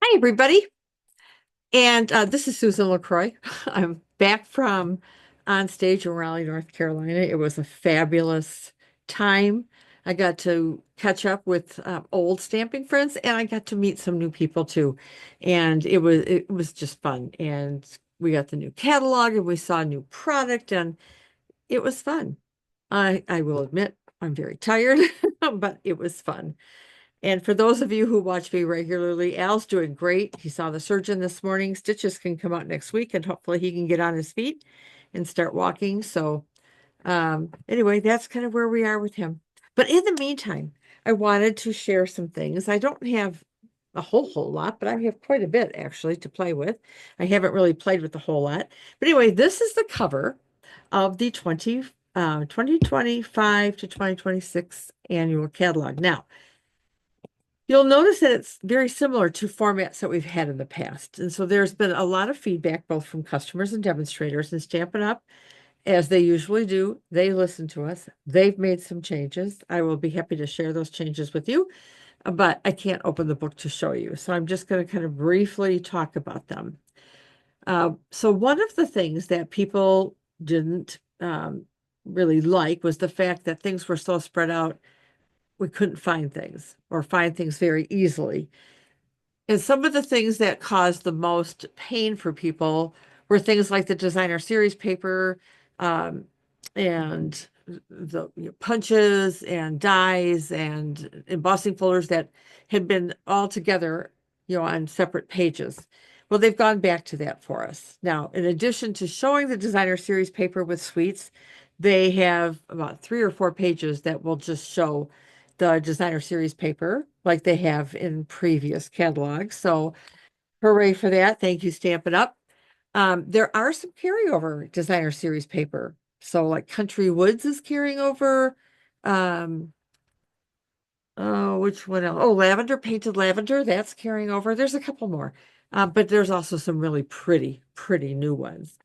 Hi, everybody. And this is Susan LaCroix. I'm back from on stage in Raleigh, North Carolina. It was a fabulous time. I got to catch up with old stamping friends, and I got to meet some new people too. And it was just fun. And we got the new catalog, and we saw a new product, and it was fun. I will admit I'm very tired, but it was fun. And for those of you who watch me regularly, Al's doing great. He saw the surgeon this morning. Stitches can come out next week, and hopefully he can get on his feet and start walking. So, anyway, that's kind of where we are with him. But in the meantime, I wanted to share some things. I don't have a whole lot, but I have quite a bit actually to play with. I haven't really played with a whole lot. But anyway, this is the cover of the 2025 to 2026 annual catalog. Now, you'll notice that it's very similar to formats that we've had in the past. And so there's been a lot of feedback, both from customers and demonstrators, and Stampin' Up, as they usually do. They listen to us. They've made some changes. I will be happy to share those changes with you, but I can't open the book to show you. So I'm just going to kind of briefly talk about them. So one of the things that people didn't really like was the fact that things were so spread out, we couldn't find things or find things very easily. And some of the things that caused the most pain for people were things like the designer series paper, and the punches and dies and embossing folders that had been all together, on separate pages. Well, they've gone back to that for us. Now, in addition to showing the designer series paper with suites, they have about 3 or 4 pages that will just show the designer series paper like they have in previous catalogs. So hooray for that. Thank you, Stampin' Up. There are some carryover designer series paper. So like Country Woods is carrying over. Um, oh, which one else? Oh, Lavender, Painted Lavender, that's carrying over. There's a couple more. But there's also some really pretty new ones.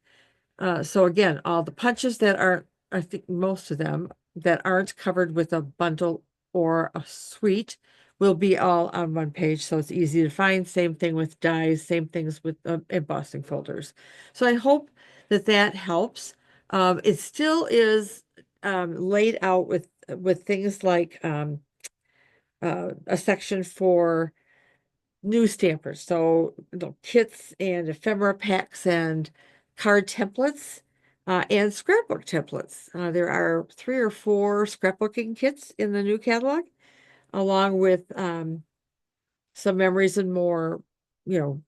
So again, all the punches that aren't, I think most of them that aren't covered with a bundle or a suite will be all on one page. So it's easy to find. Same thing with dies, same things with embossing folders. So I hope that that helps. It still is laid out with things like a section for new stampers. So kits and ephemera packs and card templates, and scrapbook templates. There are 3 or 4 scrapbooking kits in the new catalog, along with some memories and more, you know,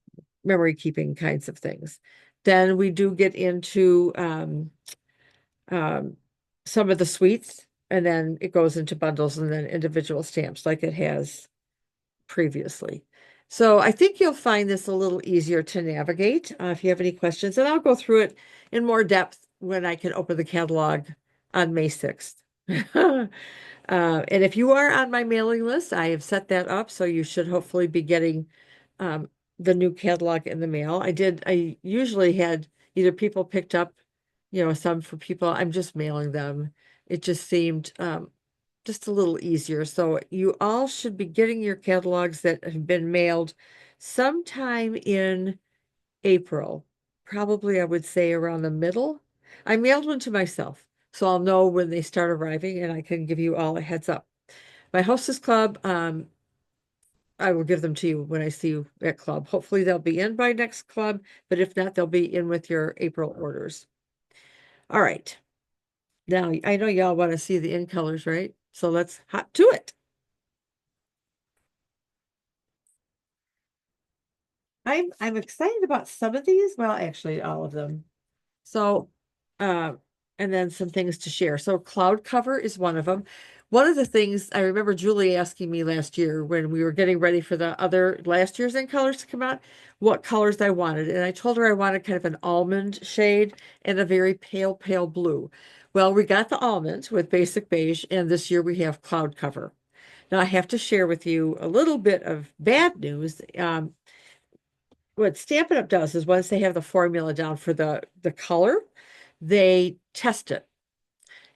memory keeping kinds of things. Then we do get into um, some of the suites, and then it goes into bundles and then individual stamps like it has previously. So I think you'll find this a little easier to navigate if you have any questions, and I'll go through it in more depth when I can open the catalog on May 6th. And if you are on my mailing list, I have set that up, so you should hopefully be getting um, the new catalog in the mail. I usually had either people picked up, some for people. I'm just mailing them. It just seemed just a little easier. So you all should be getting your catalogs that have been mailed sometime in April. Probably I would say around the middle. I mailed one to myself, so I'll know when they start arriving and I can give you all a heads up. My Hostess Club, I will give them to you when I see you at club. Hopefully they'll be in by next club, but if not, they'll be in with your April orders. All right. Now, I know y'all want to see the in colors, right? So let's hop to it. I'm excited about some of these. Well, actually, all of them. So, uh, and then some things to share. So, cloud cover is one of them. One of the things I remember Julie asking me last year when we were getting ready for the other last year's in colors to come out, what colors I wanted. And I told her I wanted kind of an almond shade and a very pale blue. Well, we got the almond with basic beige, and this year we have cloud cover. Now, I have to share with you a little bit of bad news. What Stampin' Up does is once they have the formula down for the color, they test it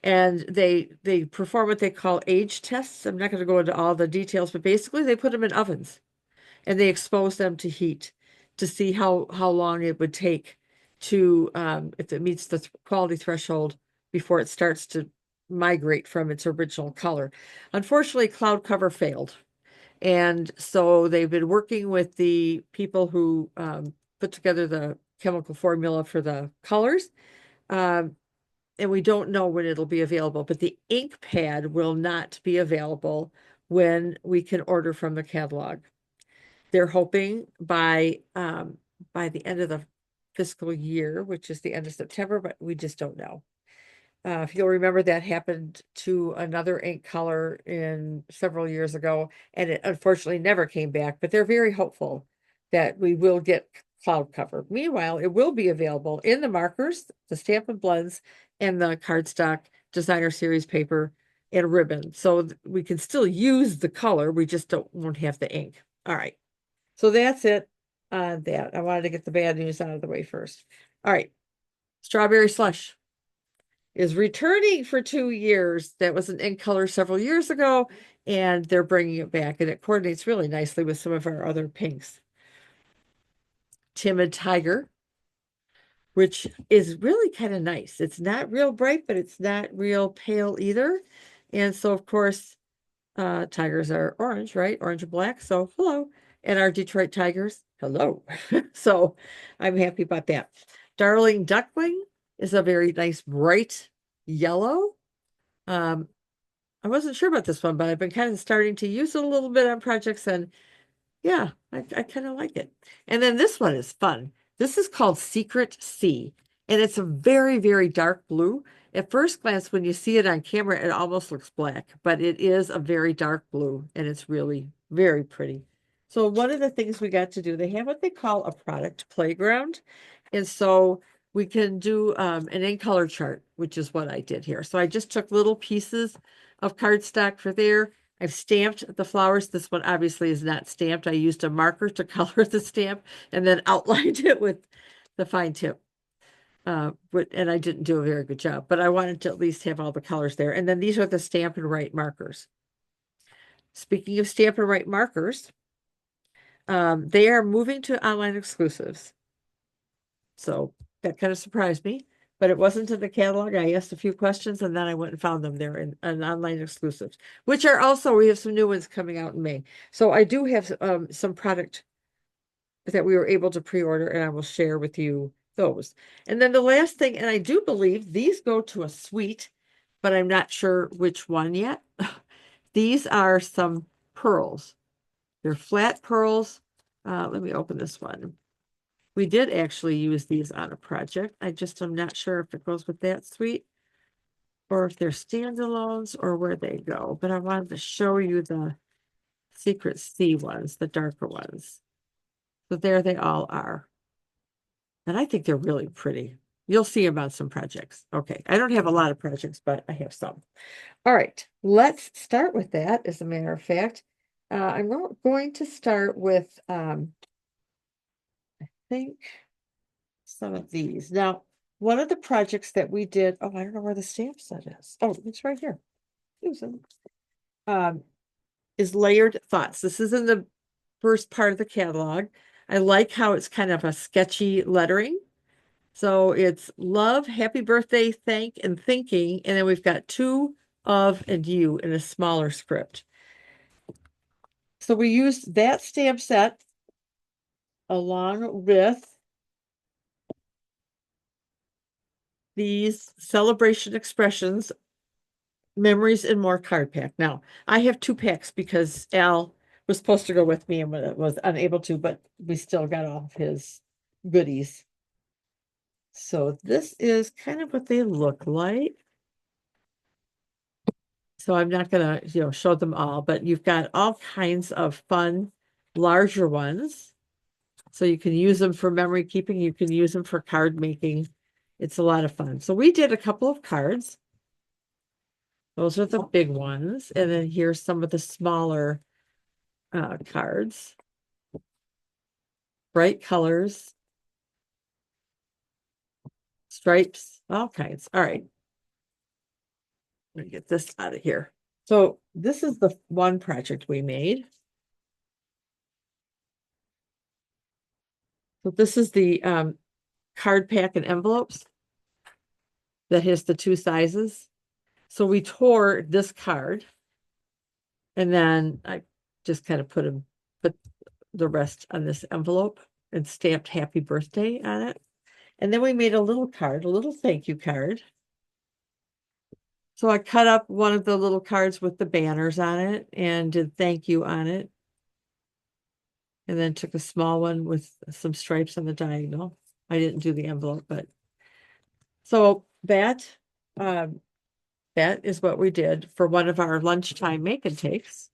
and they perform what they call age tests. I'm not going to go into all the details, but basically they put them in ovens and they expose them to heat to see how long it would take to if it meets the quality threshold before it starts to migrate from its original color. Unfortunately, cloud cover failed. And so they've been working with the people who put together the chemical formula for the colors. And we don't know when it'll be available, but the ink pad will not be available when we can order from the catalog. They're hoping by the end of the fiscal year, which is the end of September, but we just don't know. If you'll remember, that happened to another ink color in several years ago, and it unfortunately never came back, but they're very hopeful that we will get cloud cover. Meanwhile, it will be available in the markers, the Stampin' Blends, and the cardstock designer series paper and ribbon. So we can still use the color, we just won't have the ink. All right. So that's it on that. I wanted to get the bad news out of the way first. All right. Strawberry Slush is returning for 2 years. That was an ink color several years ago, and they're bringing it back, and it coordinates really nicely with some of our other pinks. Timid Tiger, which is really kind of nice. It's not real bright, but it's not real pale either. And so, of course, tigers are orange, right? Orange and black. So, hello. And our Detroit Tigers, hello. So, I'm happy about that. Darling Duckling is a very nice bright yellow. I wasn't sure about this one, but I've been kind of starting to use it a little bit on projects, and yeah, I kind of like it. And then this one is fun. This is called Secret Sea, and it's a very, very dark blue. At first glance, when you see it on camera, it almost looks black, but it is a very dark blue, and it's really very pretty. So one of the things we got to do, they have what they call a product playground. And so we can do an ink color chart, which is what I did here. So I just took little pieces of cardstock for there. I've stamped the flowers. This one obviously is not stamped. I used a marker to color the stamp and then outlined it with the fine tip. And I didn't do a very good job, but I wanted to at least have all the colors there. And then these are the Stampin' Write markers. Speaking of Stampin' Write markers, they are moving to online exclusives. So that kind of surprised me, but it wasn't in the catalog. I asked a few questions and then I went and found them there in an online exclusives, which are also, we have some new ones coming out in May. So I do have some product that we were able to pre-order, and I will share with you those. And then the last thing, and I do believe these go to a suite, but I'm not sure which one yet. These are some pearls. They're flat pearls. Let me open this one. We did actually use these on a project. I just am not sure if it goes with that suite or if they're standalones or where they go. But I wanted to show you the Secret Sea ones, the darker ones. So there they all are. And I think they're really pretty. You'll see them on some projects. Okay, I don't have a lot of projects, but I have some. All right, let's start with that, as a matter of fact. I'm going to start with, I think, some of these. Now, one of the projects that we did, oh, I don't know where the stamp set is. Oh, it's right here. Is Layered Thoughts. This is in the first part of the catalog. I like how it's kind of a sketchy lettering. So it's love, happy birthday, thank, and thinking. And then we've got to, of, and you in a smaller script. So we used that stamp set along with these celebration expressions, memories, and more card pack. Now, I have 2 packs because Al was supposed to go with me and was unable to, but we still got all of his goodies. So this is kind of what they look like. So I'm not gonna, show them all, but you've got all kinds of fun, larger ones. So you can use them for memory keeping. You can use them for card making. It's a lot of fun. So we did a couple of cards. Those are the big ones. And then here's some of the smaller cards. Bright colors. Stripes, all kinds. All right. Let me get this out of here. So this is the one project we made. So this is the card pack and envelopes that has the two sizes. So we tore this card, and then I just kind of put the rest on this envelope and stamped happy birthday on it. And then we made a little card, a little thank you card. So I cut up one of the little cards with the banners on it and did thank you on it. And then took a small one with some stripes on the diagonal. I didn't do the envelope, but so um, that is what we did for one of our lunchtime make and takes.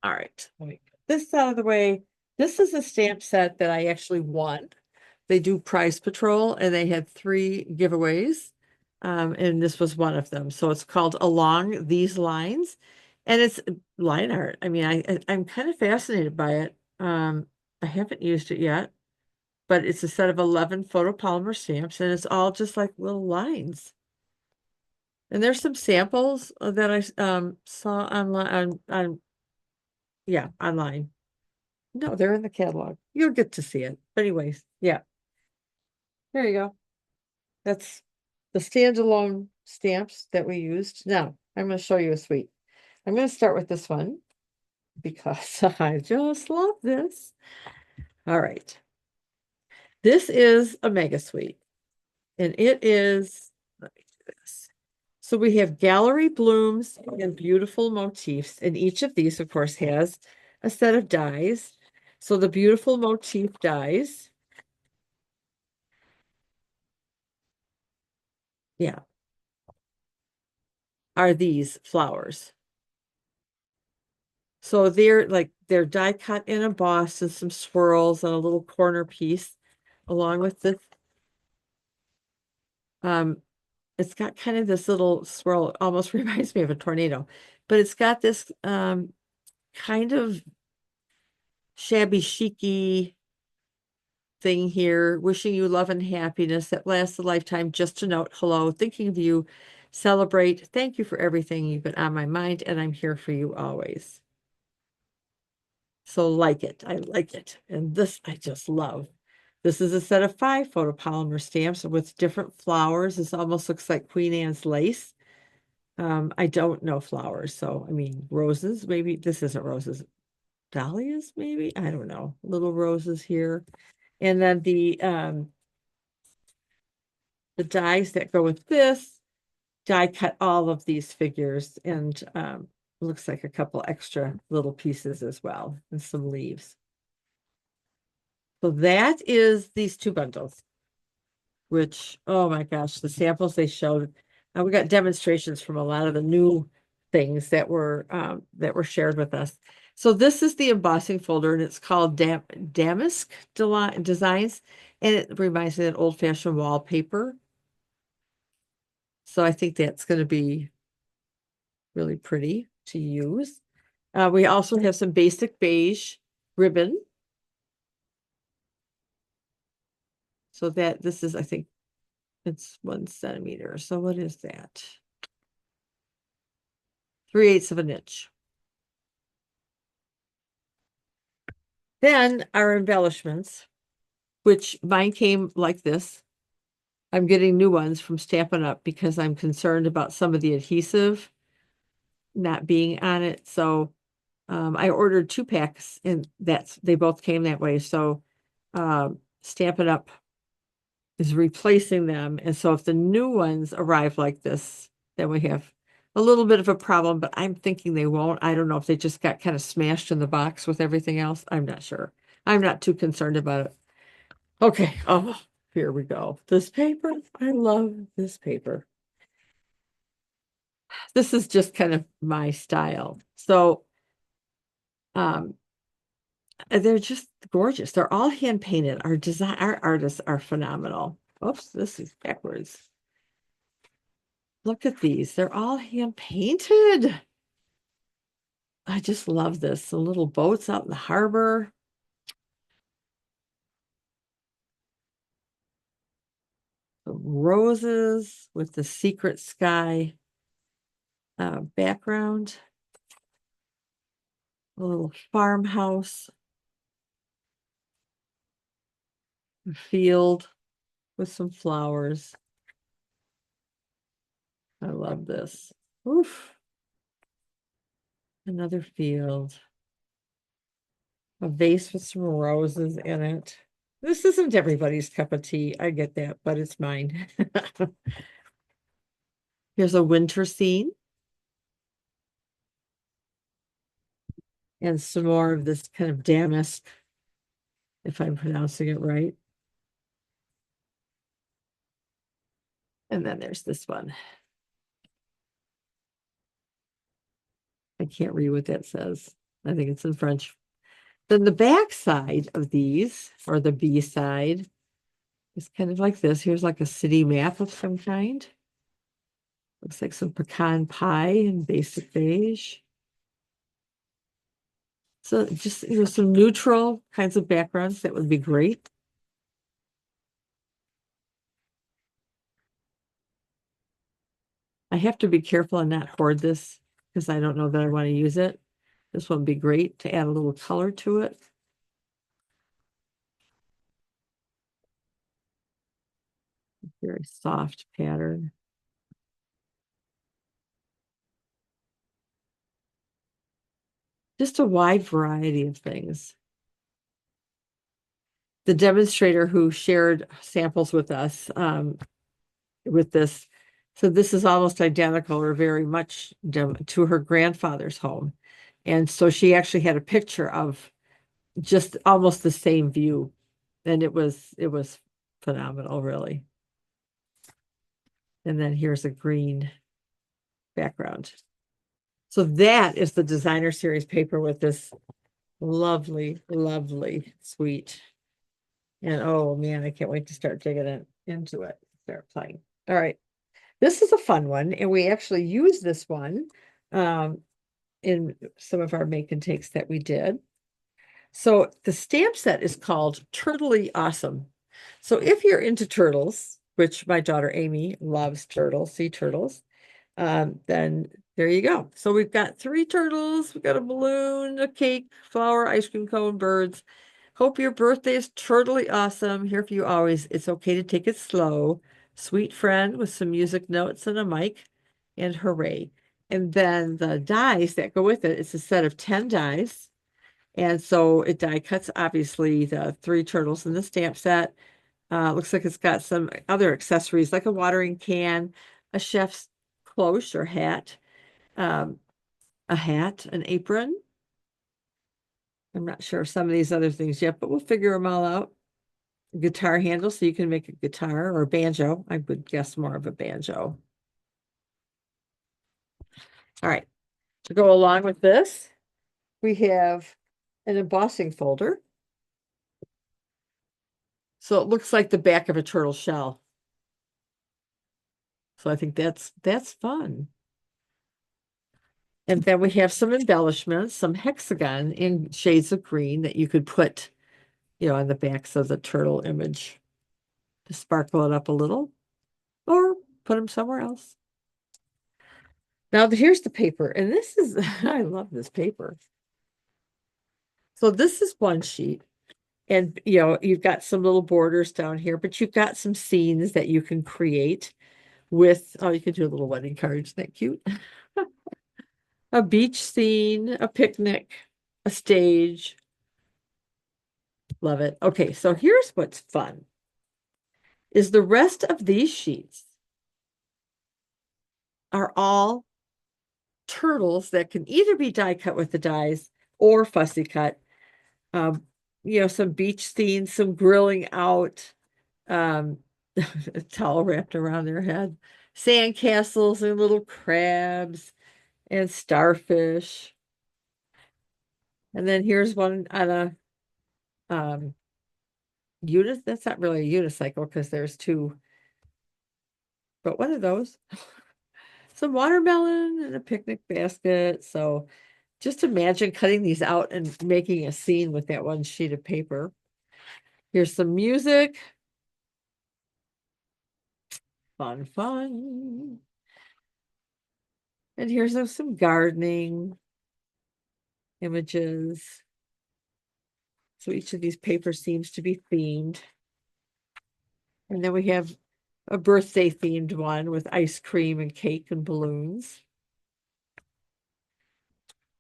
All right, let me get this out of the way. This is a stamp set that I actually won. They do prize patrol and they had 3 giveaways. And this was one of them. So it's called Along These Lines. And it's line art. I mean, I'm kind of fascinated by it. I haven't used it yet, but it's a set of 11 photopolymer stamps and it's all just like little lines. And there's some samples that I saw online online. No, they're in the catalog. You'll get to see it. But anyways, yeah. There you go. That's the standalone stamps that we used. Now, I'm going to show you a suite. I'm going to start with this one because I just love this. All right. This is a mega suite, and it is, let me do this. So we have gallery blooms and beautiful motifs, and each of these, of course, has a set of dies. So the beautiful motif dies, yeah, are these flowers. So they're die cut and embossed and some swirls and a little corner piece along with this. Um, it's got kind of this little swirl, almost reminds me of a tornado, but it's got this kind of shabby chicy thing here, wishing you love and happiness that lasts a lifetime. Just to note, hello, thinking of you, celebrate. Thank you for everything. You've been on my mind, and I'm here for you always. So like it. I like it. And this I just love. This is a set of 5 photopolymer stamps with different flowers. This almost looks like Queen Anne's lace. I don't know flowers, so I mean roses, maybe this isn't roses. Dahlias, maybe? I don't know. Little roses here. And then the dies that go with this, die cut all of these figures and looks like a couple extra little pieces as well, and some leaves. So that is these 2 bundles, which, oh my gosh, the samples they showed. We got demonstrations from a lot of the new things that were shared with us. So this is the embossing folder, and it's called Damask Designs, and it reminds me of an old-fashioned wallpaper. So I think that's going to be really pretty to use. We also have some basic beige ribbon. So that this is, I think, it's 1 centimeter. So what is that? 3/8 of an inch. Then our embellishments, which mine came like this. I'm getting new ones from Stampin' Up because I'm concerned about some of the adhesive not being on it. So I ordered 2 packs and they both came that way. So Stampin' Up is replacing them. And so if the new ones arrive like this, then we have a little bit of a problem, but I'm thinking they won't. I don't know if they just got kind of smashed in the box with everything else. I'm not sure. I'm not too concerned about it. Okay. Oh, here we go. This paper. I love this paper. This is just kind of my style. So, um, they're just gorgeous. They're all hand painted. Our artists are phenomenal. Oops, this is backwards. Look at these. They're all hand painted. I just love this. The little boats out in the harbor. The roses with the secret sky background. A little farmhouse. A field with some flowers. I love this. Oof. Another field. A vase with some roses in it. This isn't everybody's cup of tea. I get that, but it's mine. Here's a winter scene. And some more of this kind of damask, if I'm pronouncing it right. And then there's this one. I can't read what that says. I think it's in French. Then the back side of these, or the B side, is kind of like this. Here's like a city map of some kind. Looks like some pecan pie in basic beige. So just, some neutral kinds of backgrounds, that would be great. I have to be careful and not hoard this because I don't know that I want to use it. This one would be great to add a little color to it. Very soft pattern. Just a wide variety of things. The demonstrator who shared samples with us with this, so this is almost identical or very much to her grandfather's home. And so she actually had a picture of just almost the same view. And it was phenomenal, really. And then here's a green background. So that is the designer series paper with this lovely, lovely suite. And oh man, I can't wait to start digging into it, start playing. All right. This is a fun one, and we actually use this one in some of our make and takes that we did. So the stamp set is called Turtley Awesome. So if you're into turtles, which my daughter Amy loves turtles, sea turtles, then there you go. So we've got 3 turtles, we've got a balloon, a cake, flower, ice cream cone, birds. Hope your birthday is totally awesome. Here for you always. It's okay to take it slow. Sweet friend with some music notes and a mic, and hooray. And then the dies that go with it, it's a set of 10 dies. And so it die cuts, obviously, the 3 turtles in the stamp set. Looks like it's got some other accessories like a watering can, a chef's cloche or hat, um, an apron. I'm not sure of some of these other things yet, but we'll figure them all out. Guitar handle, so you can make a guitar or a banjo. I would guess more of a banjo. All right. To go along with this, we have an embossing folder. So it looks like the back of a turtle shell. So I think that's fun. And then we have some embellishments, some hexagon in shades of green that you could put, on the backs of the turtle image to sparkle it up a little, or put them somewhere else. Now here's the paper, and this is, I love this paper. So this is one sheet, and you've got some little borders down here, but you've got some scenes that you can create with, oh, you could do a little wedding card. Isn't that cute? A beach scene, a picnic, a stage. Love it. Okay, so here's what's fun is the rest of these sheets are all turtles that can either be die cut with the dies or fussy cut. Some beach scenes, some grilling out, a towel wrapped around their head, sand castles and little crabs and starfish. And then here's one on a that's not really a unicycle because there's 2, but one of those. Some watermelon and a picnic basket. So just imagine cutting these out and making a scene with that one sheet of paper. Here's some music. Fun, fun. And here's some gardening images. So each of these papers seems to be themed. And then we have a birthday themed one with ice cream and cake and balloons.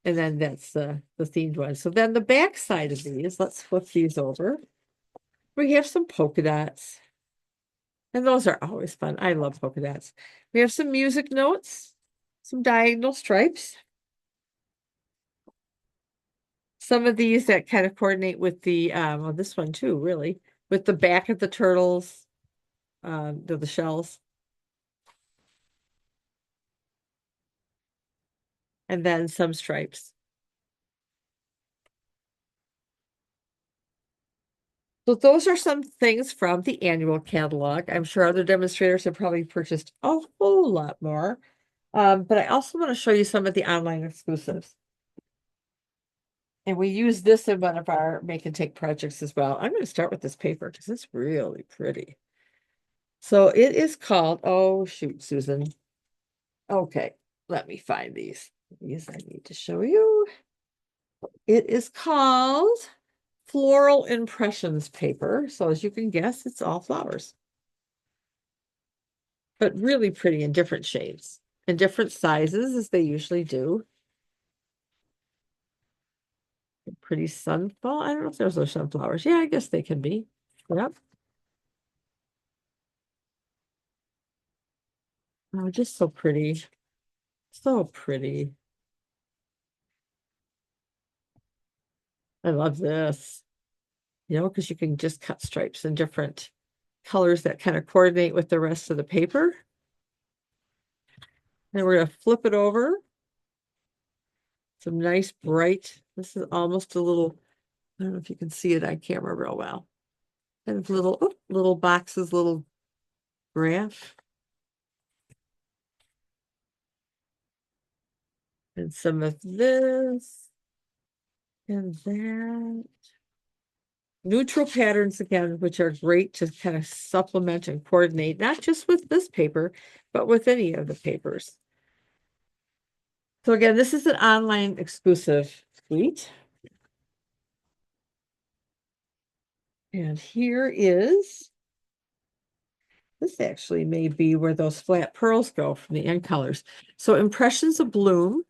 And then that's the themed one. So then the back side of these, let's flip these over. We have some polka dots. And those are always fun. I love polka dots. We have some music notes, some diagonal stripes. Some of these that kind of coordinate with the well, this one too, really, with the back of the turtles, the shells. And then some stripes. So those are some things from the annual catalog. I'm sure other demonstrators have probably purchased a whole lot more. But I also want to show you some of the online exclusives. And we use this in one of our make and take projects as well. I'm going to start with this paper because it's really pretty. So it is called, oh shoot, Susan. Okay, let me find these. These I need to show you. It is called Floral Impressions paper. So as you can guess, it's all flowers. But really pretty in different shades and different sizes as they usually do. Pretty sunflower. I don't know if those are sunflowers. Yeah, I guess they can be. Yep. Oh, just so pretty. So pretty. I love this. You know, because you can just cut stripes in different colors that kind of coordinate with the rest of the paper. And we're going to flip it over. Some nice bright, this is almost a little, I don't know if you can see it on camera real well. Kind of little, oh, little boxes, little graph. And some of this. And that. Neutral patterns again, which are great to kind of supplement and coordinate, not just with this paper, but with any of the papers. So again, this is an online exclusive suite. And here is, this actually may be where those flat pearls go from the end colors. So Impressions of Bloom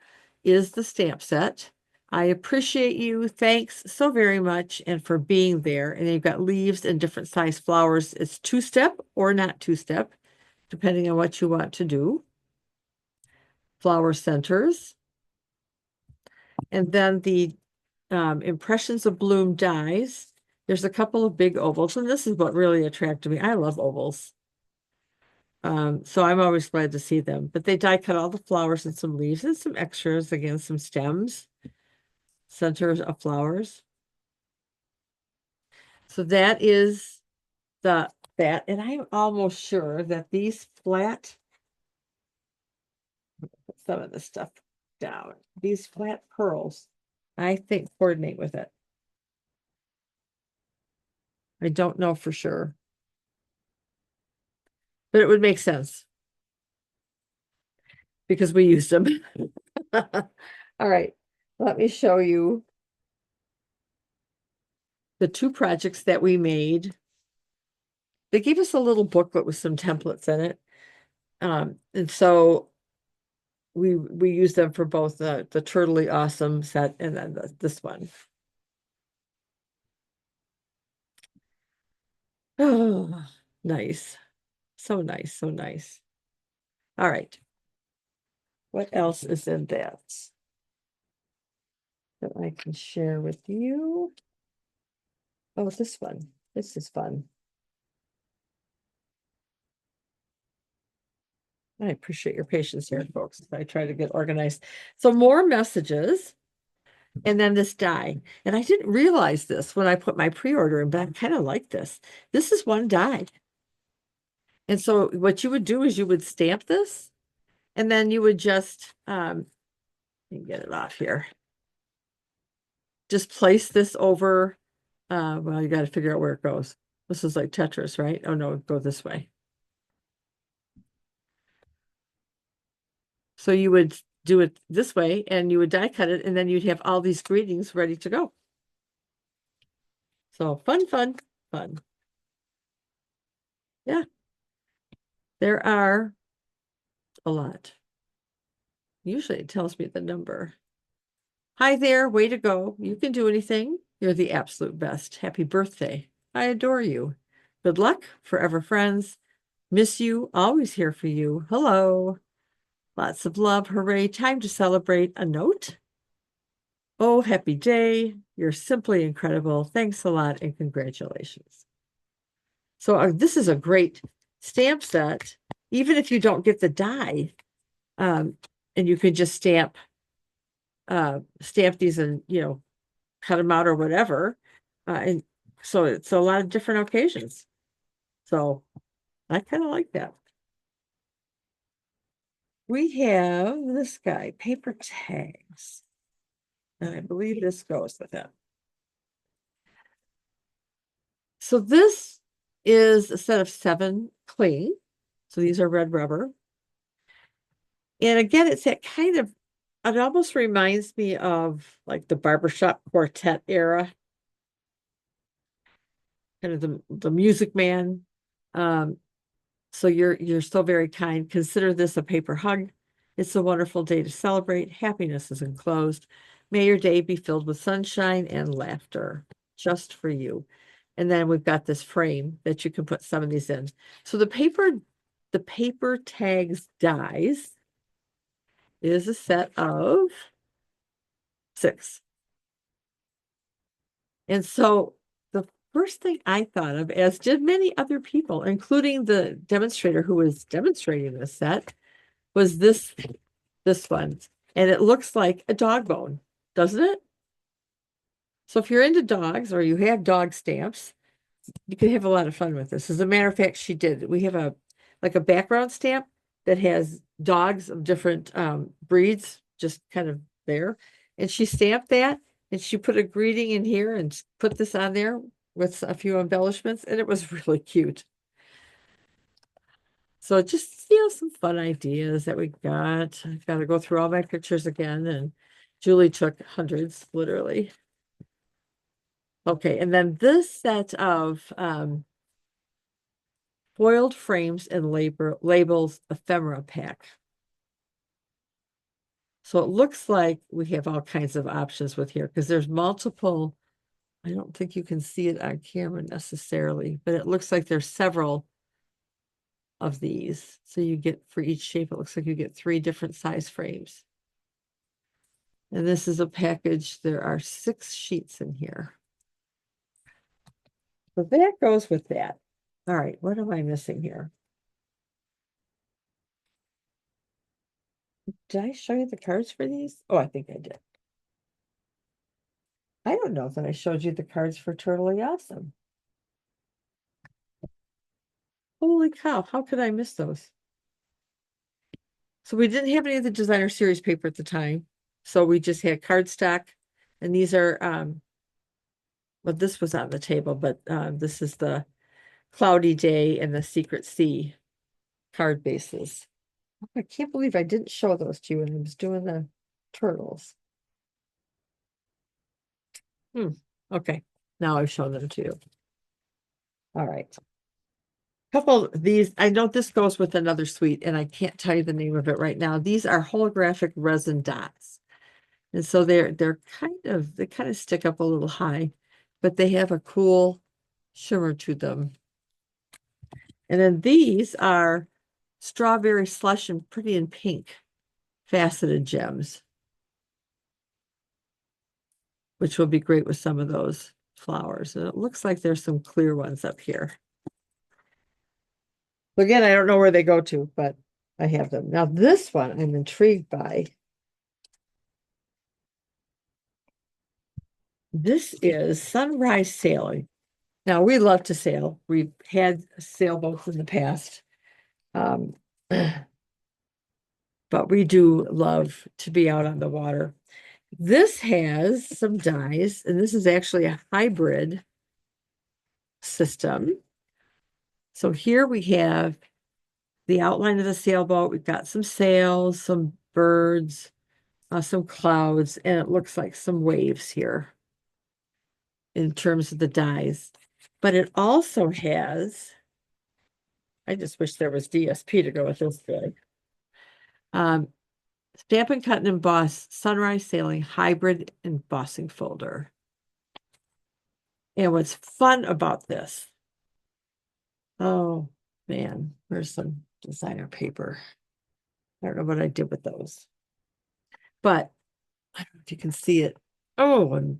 is the stamp set. I appreciate you. Thanks so very much and for being there. And they've got leaves and different size flowers. It's two-step or not two-step, depending on what you want to do. Flower centers. And then the Impressions of Bloom dies. There's a couple of big ovals, and this is what really attracted me. I love ovals. So I'm always glad to see them. But they die cut all the flowers and some leaves and some extras, again, some stems, centers of flowers. So that is that, and I'm almost sure that these flat, put some of this stuff down, these flat pearls, I think coordinate with it. I don't know for sure, but it would make sense because we used them. All right, let me show you the two projects that we made. They gave us a little booklet with some templates in it. And so we use them for both the Turtley Awesome set and then this one. Oh, nice. So nice, so nice. All right. What else is in that I can share with you? Oh, this one. This is fun. I appreciate your patience here, folks. I try to get organized. So more messages. And then this die. And I didn't realize this when I put my pre-order in, but I kind of like this. This is one die. And so what you would do is you would stamp this, and then you would just let me get it off here. Just place this over. Well, you got to figure out where it goes. This is like Tetris, right? Oh no, go this way. So you would do it this way, and you would die cut it, and then you'd have all these greetings ready to go. So fun, fun, fun. Yeah, there are a lot. Usually it tells me the number. Hi there, way to go. You can do anything. You're the absolute best. Happy birthday. I adore you. Good luck, forever friends. Miss you, always here for you. Hello. Lots of love. Hooray. Time to celebrate. A note. Oh, happy day. You're simply incredible. Thanks a lot and congratulations. So this is a great stamp set, even if you don't get the die. And you can just stamp these and, cut them out or whatever. And so it's a lot of different occasions. So I kind of like that. We have this guy, paper tags. And I believe this goes with it. So this is a set of 7 clean. So these are red rubber. And again, it's that kind of, it almost reminds me of like the barbershop quartet era, kind of the Music Man. So you're so very kind. Consider this a paper hug. It's a wonderful day to celebrate. Happiness is enclosed. May your day be filled with sunshine and laughter, just for you. And then we've got this frame that you can put some of these in. So the paper tags dies is a set of 6. And so the first thing I thought of, as did many other people, including the demonstrator who was demonstrating this set, was this one. And it looks like a dog bone, doesn't it? So if you're into dogs or you have dog stamps, you can have a lot of fun with this. As a matter of fact, she did. We have a background stamp that has dogs of different breeds just kind of there. And she stamped that and she put a greeting in here and put this on there with a few embellishments, and it was really cute. So just, some fun ideas that we got. I've got to go through all my pictures again, and Julie took hundreds, literally. Okay, and then this set of foiled frames and labels ephemera pack. So it looks like we have all kinds of options with here because there's multiple. I don't think you can see it on camera necessarily, but it looks like there's several of these. So you get, for each shape, it looks like you get 3 different size frames. And this is a package. There are 6 sheets in here. So that goes with that. All right, what am I missing here? Did I show you the cards for these? Oh, I think I did. I don't know that I showed you the cards for Totally Awesome. Holy cow, how could I miss those? So we didn't have any of the designer series paper at the time. So we just had cardstock. And these are well, this was on the table, but this is the Cloudy Day and the Secret Sea card bases. I can't believe I didn't show those to you when I was doing the turtles. Okay, now I've shown them to you. All right. Couple of these, I know this goes with another suite, and I can't tell you the name of it right now. These are holographic resin dots. And so they kind of stick up a little high, but they have a cool shimmer to them. And then these are strawberry slush and pretty in pink faceted gems, which will be great with some of those flowers. And it looks like there's some clear ones up here. Again, I don't know where they go to, but I have them. Now this one I'm intrigued by. This is Sunrise Sailing. Now we love to sail. We've had sailboats in the past. But we do love to be out on the water. This has some dies, and this is actually a hybrid system. So here we have the outline of the sailboat. We've got some sails, some birds, some clouds, and it looks like some waves here in terms of the dies. But it also has I just wish there was DSP to go with this bag. Stampin' Cut and Emboss Sunrise Sailing Hybrid Embossing Folder. And what's fun about this, oh man, there's some designer paper. I don't know what I did with those, but I don't know if you can see it. Oh, and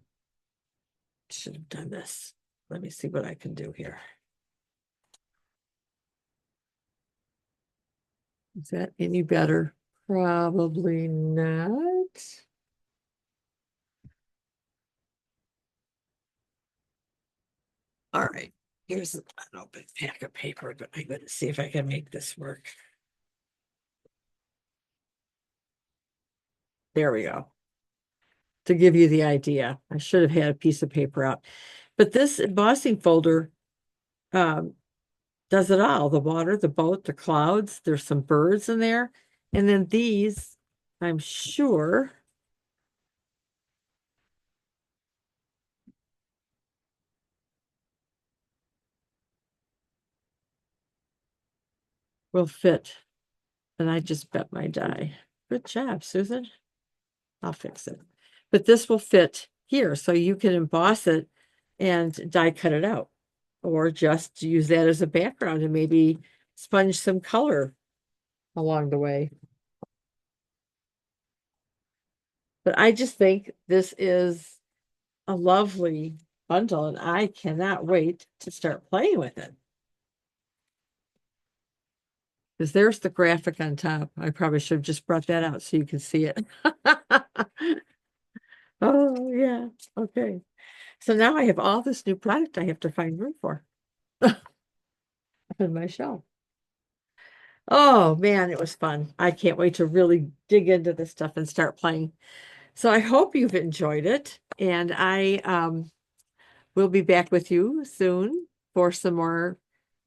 should have done this. Let me see what I can do here. Is that any better? Probably not. All right, here's an open pack of paper, but I'm going to see if I can make this work. There we go. To give you the idea, I should have had a piece of paper out. But this embossing folder does it all. The water, the boat, the clouds. There's some birds in there. And then these, I'm sure, will fit. And I just bet my die. Good job, Susan. I'll fix it. But this will fit here, so you can emboss it and die cut it out. Or just use that as a background and maybe sponge some color along the way. But I just think this is a lovely bundle, and I cannot wait to start playing with it. Because there's the graphic on top. I probably should have just brought that out so you can see it. Oh, yeah. Okay. So now I have all this new product I have to find room for on my shelf. Oh, man, it was fun. I can't wait to really dig into this stuff and start playing. So I hope you've enjoyed it. And I will be back with you soon for some more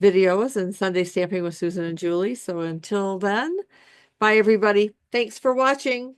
videos and Sunday Stamping with Susan and Julie. So until then, bye, everybody. Thanks for watching.